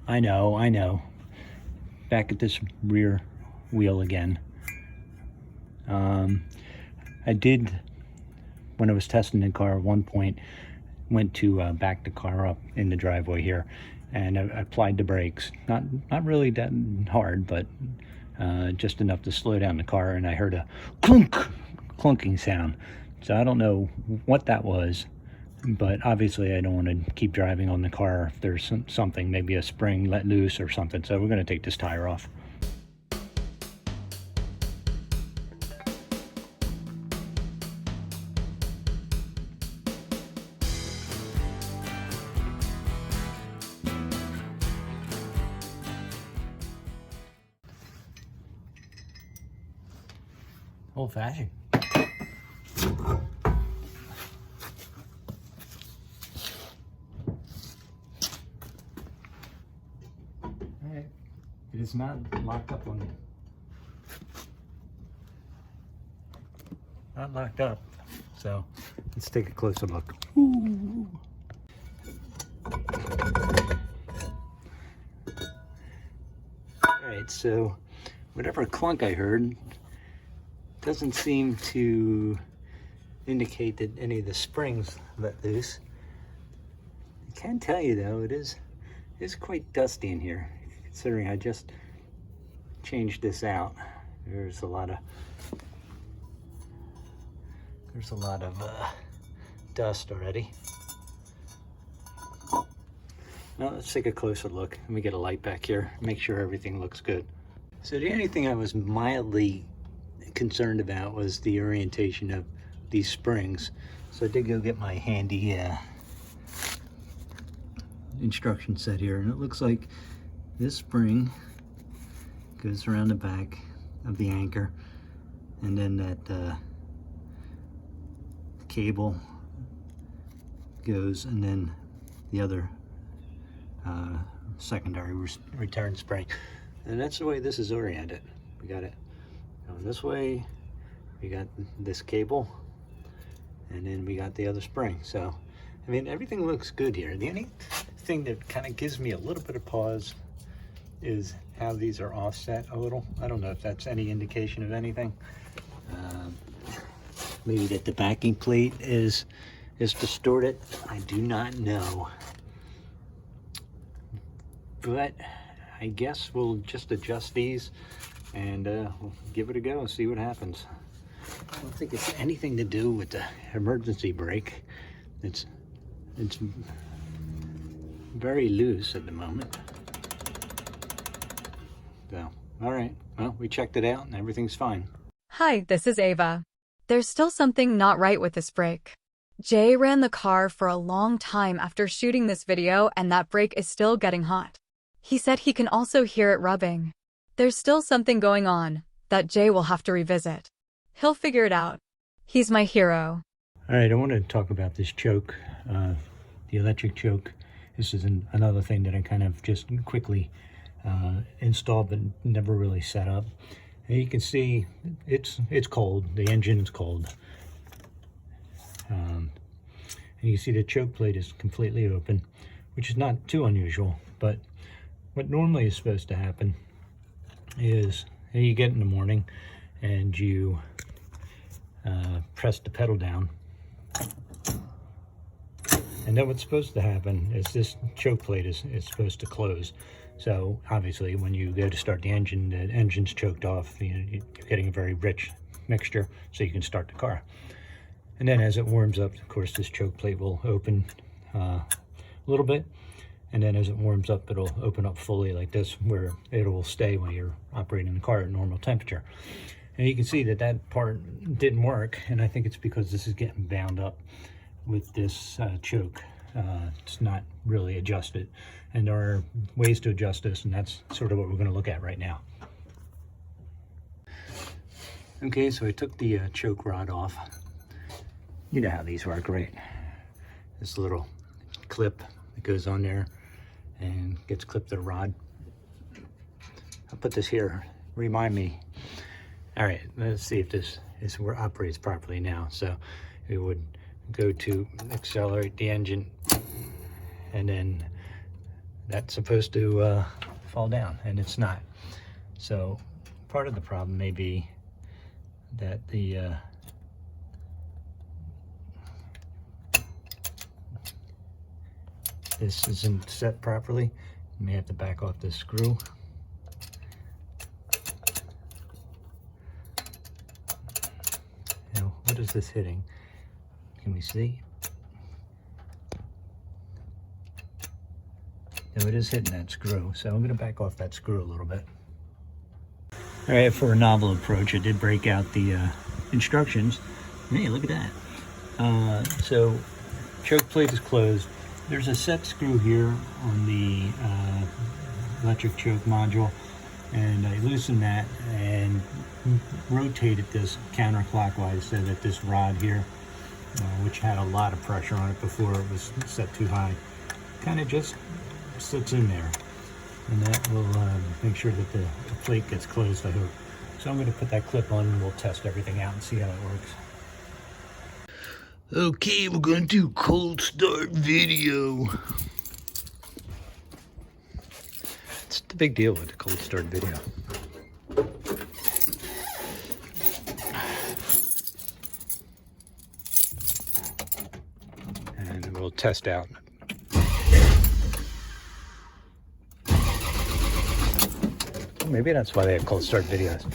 I know. Back at this rear wheel again. I did, when I was testing the car at one point, went to back the car up in the driveway here, and I applied the brakes. Not really that hard, but just enough to slow down the car, and I heard a clunk, clunking sound. So I don't know what that was, but obviously I don't want to keep driving on the car if there's something, maybe a spring let loose or something. So we're going to take this tire off. Old fashioned. Alright, it is not locked up on me. Not locked up, so let's take a closer look. Ooh. Alright, so whatever clunk I heard doesn't seem to indicate that any of the springs let loose. I can tell you though, it is quite dusty in here, considering I just changed this out. There's a lot of dust already. Now let's take a closer look. Let me get a light back here, make sure everything looks good. So the only thing I was mildly concerned about was the orientation of these springs. So I did go get my handy instruction set here, and it looks like this spring goes around the back of the anchor, and then that cable goes, and then the other secondary return spring. And that's the way this is oriented. We got it going this way, we got this cable, and then we got the other spring. So I mean, everything looks good here. The only thing that kind of gives me a little bit of pause is how these are offset a little. I don't know if that's any indication of anything. Maybe that the backing plate is distorted. I do not know, but I guess we'll just adjust these and we'll give it a go and see what happens. I don't think it's anything to do with the emergency brake. It's very loose at the moment. So, all right, well, we checked it out and everything's fine. Hi, this is Ava. There's still something not right with this brake. Jay ran the car for a long time after shooting this video, and that brake is still getting hot. He said he can also hear it rubbing. There's still something going on that Jay will have to revisit. He'll figure it out. He's my hero. All right, I want to talk about this choke, the electric choke. This is another thing that I kind of just quickly installed but never really set up. And you can see it's cold. The engine is cold. And you can see the choke plate is completely open, which is not too unusual. But what normally is supposed to happen is you get in the morning and you press the pedal down. And then what's supposed to happen is this choke plate is supposed to close. So obviously when you go to start the engine's choked off. You're getting a very rich mixture, so you can start the car. And then as it warms up, of course, this choke plate will open a little bit. And then as it warms up, it'll open up fully like this, where it will stay when you're operating the car at normal temperature. And you can see that that part didn't work, and I think it's because this is getting bound up with this choke. It's not really adjusted, and there are ways to adjust this, and that's sort of what we're going to look at right now. Okay, so I took the choke rod off. You know how these work, right? This little clip that goes on there and gets clipped to the rod. I'll put this here, remind me. All right, let's see if this operates properly now. So it would go to accelerate the engine, and then that's supposed to fall down, and it's not. So part of the problem may be that this isn't set properly. You may have to back off this screw. Now, what is this hitting? Can we see? No, it is hitting that screw, so I'm going to back off that screw a little bit. All right, for a novel approach, I did break out the instructions. Hey, look at that. So, choke plate is closed. There's a set screw here on the electric choke module, and I loosened that and rotated this counterclockwise so that this rod here, which had a lot of pressure on it before it was set too high, kind of just sits in there, and that will make sure that the plate gets closed, I hope. So I'm going to put that clip on and we'll test everything out and see how it works. Okay, we're going to do cold start video. It's the big deal with the cold start video. And we'll test out. Maybe that's why they have cold start videos.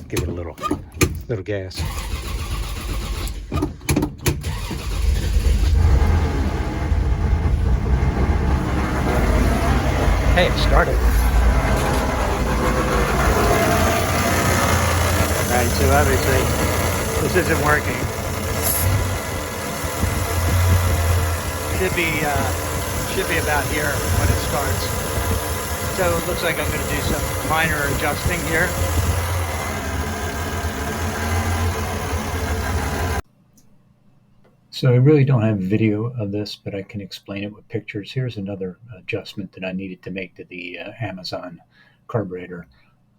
Give it a little gas. Hey, it started. Right, so obviously this isn't working. Should be about here when it starts. So it looks like I'm going to do some minor adjusting here. So I really don't have video of this, but I can explain it with pictures. Here's another adjustment that I needed to make to the Amazon carburetor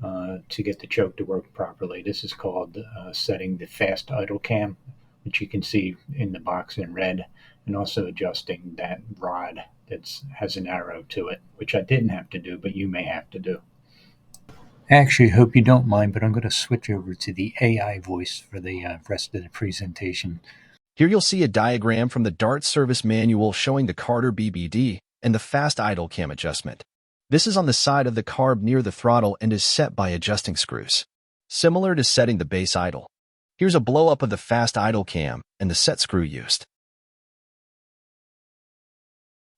to get the choke to work properly. This is called setting the fast idle cam, which you can see in the box in red, and also adjusting that rod that has an arrow to it, which I didn't have to do, but you may have to do. I actually hope you don't mind, but I'm going to switch over to the AI voice for the rest of the presentation. Here you'll see a diagram from the DART service manual showing the Carter BBD and the fast idle cam adjustment. This is on the side of the carb near the throttle and is set by adjusting screws, similar to setting the base idle. Here's a blow-up of the fast idle cam and the set screw used.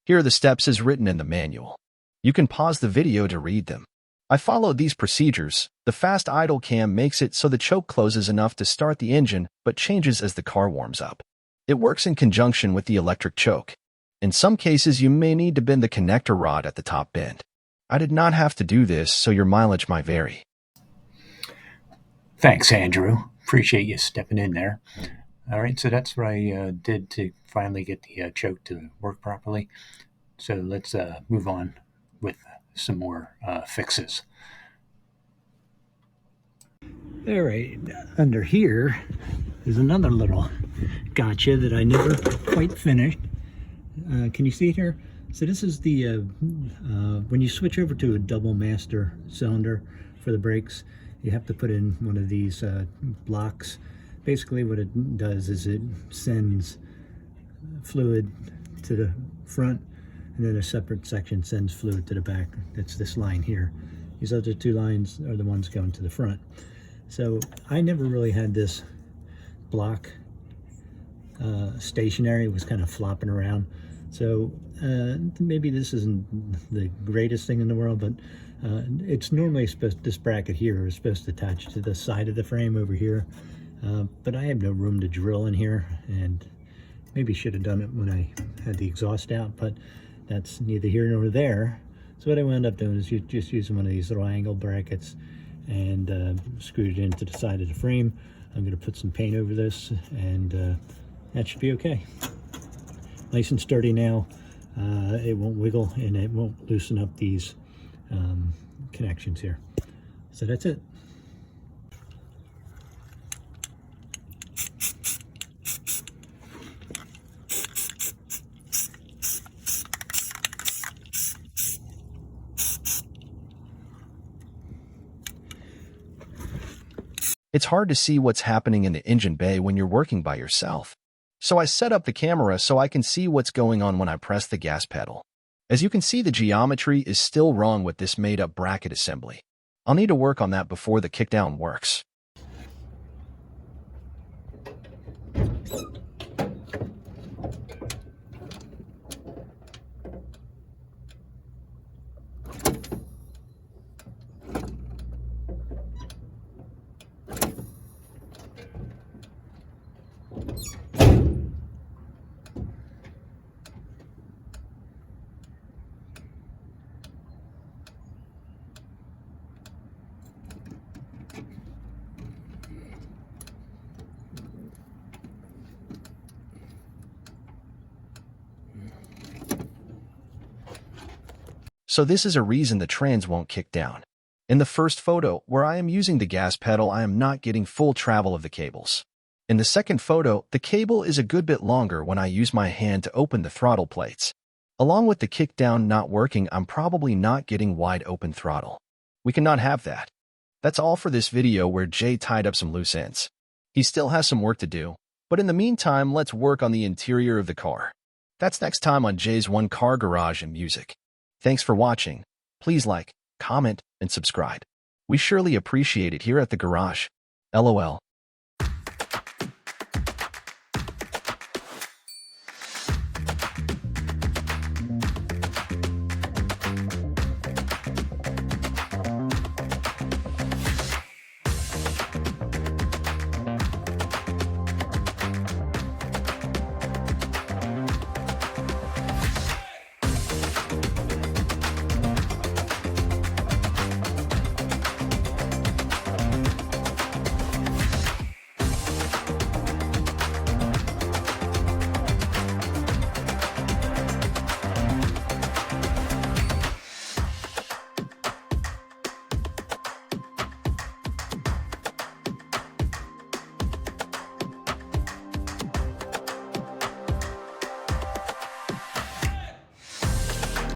Here are the steps as written in the manual. You can pause the video to read them. I followed these procedures. The fast idle cam makes it so the choke closes enough to start the engine, but changes as the car warms up. It works in conjunction with the electric choke. In some cases, you may need to bend the connector rod at the top bend. I did not have to do this, so your mileage might vary. Thanks, Andrew. Appreciate you stepping in there. All right, so that's what I did to finally get the choke to work properly. So let's move on with some more fixes. All right, under here is another little gotcha that I never quite finished. Can you see it here? So this is the when you switch over to a double master cylinder for the brakes, you have to put in one of these blocks. Basically what it does is it sends fluid to the front, and then a separate section sends fluid to the back. That's this line here. These other two lines are the ones going to the front. So I never really had this block stationary. It was kind of flopping around. So maybe this isn't the greatest thing in the world, but it's normally supposed, this bracket here is supposed to attach to the side of the frame over here. But I have no room to drill in here, and maybe should have done it when I had the exhaust out, but that's neither here nor there. So what I wound up doing is just using one of these little angle brackets and screwed it into the side of the frame. I'm going to put some paint over this, and that should be okay. Nice and sturdy now. It won't wiggle and it won't loosen up these connections here. So that's it. It's hard to see what's happening in the engine bay when you're working by yourself. So I set up the camera so I can see what's going on when I press the gas pedal. As you can see, the geometry is still wrong with this made-up bracket assembly. I'll need to work on that before the kickdown works. So this is a reason the trans won't kick down. In the first photo, where I am using the gas pedal, I am not getting full travel of the cables. In the second photo, the cable is a good bit longer when I use my hand to open the throttle plates. Along with the kickdown not working, I'm probably not getting wide open throttle. We cannot have that. That's all for this video where Jay tied up some loose ends. He still has some work to do, but in the meantime, let's work on the interior of the car. That's next time on Jay's One Car Garage and Music. Thanks for watching. Please like, comment, and subscribe. We surely appreciate it here at the garage. LOL.